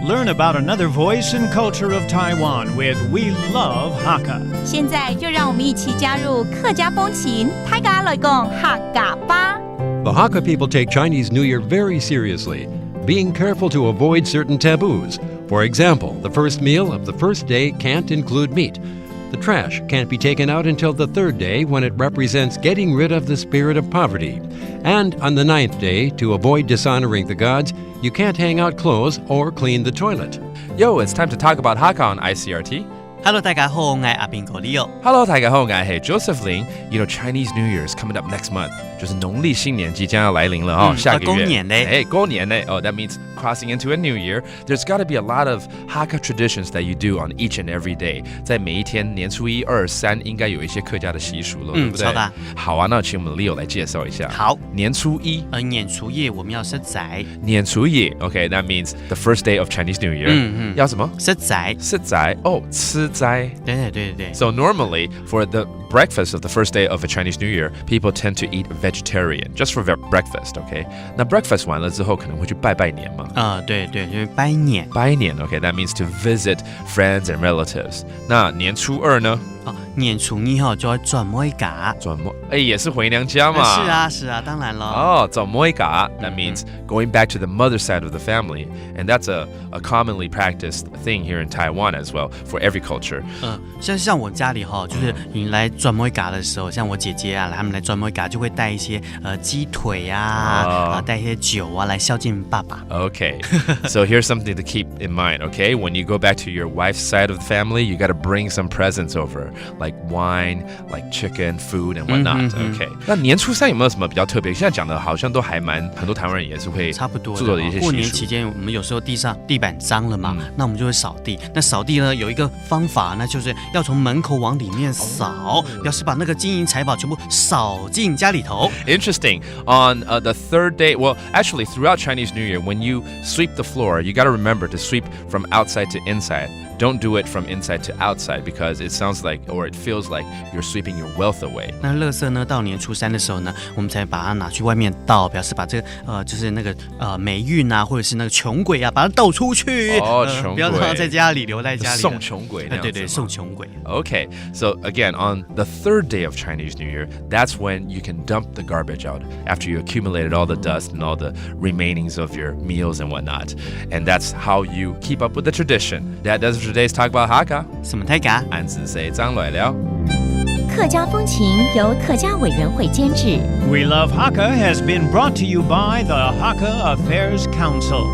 learn about another voice and culture of Taiwan with We Love Hakka. 现在就让我们一起加入客家风情，大家来讲客家吧。The Hakka people take Chinese New Year very seriously, being careful to avoid certain taboos. For example, the first meal of the first day can't include meat. The trash can't be taken out until the third day when it represents getting rid of the spirit of poverty. And on the ninth day, to avoid dishonoring the gods, you can't hang out clothes or clean the toilet. Yo, it's time to talk about Hakka on ICRT.Hello, 大家好，我係阿邊個 Leo。Hello, 大家好，我係 Joseph Lin. You know, Chinese New Year is coming up next month. 就是農曆新年即將要來臨了哦，下個月。過年嘞。過年嘞。Oh, that means crossing into a new year. There's got to be a lot of Hakka traditions that you do on each and every day. 在每一天年初一、二、三，應該有一些客家的習俗了，對不對？超的。好啊，那請我們 Leo 來介紹一下。好，年初一。年初一我們要食齋。年初一 ，Okay, that means the first day of Chinese New Year. 要什麼？食齋。食齋哦，吃齋。對。So normally for the breakfast of the first day of a Chinese New Year, people tend to eat vegetarian just for breakfast. Okay, 那 breakfast 完了之後可能會去拜年嘛？對，就是拜年。Okay, that means to visit friends and relatives. 那年初二呢？年初二就要轉妹家，也是回娘家嘛。是啊，當然了。轉妹家 that means going back to the mother side of the family, and that's a commonly practiced thing here in Taiwan as well for every culture. 像我家里就是你來轉妹家的時候，像我姐姐啊，他們來轉妹家就會帶一些雞腿啊，帶一些酒啊來孝敬爸爸。Okay, so here's something to keep in mind. Okay, when you go back to your wife's side of the family, you got to bring some presents over. Like wine, like chicken, food, and whatnot. Okay. 那年初三有沒有什麼比較特別？現在講的好像都還蠻很多台灣人也是會差不多做的一些習俗。過年期間，我們有時候地板髒了嘛，那我們就會掃地。那掃地呢有一個方法，那就是要從門口往裡面掃，表示把那個金銀財寶全部掃進家裡頭。Interesting. On the third day, well, actually, throughout Chinese New Year, when you sweep the floor, you got to remember to sweep from outside to inside.Don't do it from inside to outside because it sounds like or it feels like you're sweeping your wealth away. 那垃圾呢，到年初三的时候呢，我们才把它拿去外面倒，表示把这个就是那个霉运啊，或者是那个穷鬼啊，把它倒出去。穷鬼，不要让它在家里留在家里。送穷鬼。对，送穷鬼。Okay, so again, on the third day of Chinese New Year, that's when you can dump the garbage out after you accumulated all the dust and all the remainings of your meals and whatnot. And that's how you keep up with the tradition. That does.Today's talk about Hakka. 什麼泰嘎？俺是誰張來了？客家風情由客家委員會監製。We Love Hakka has been brought to you by the Hakka Affairs Council.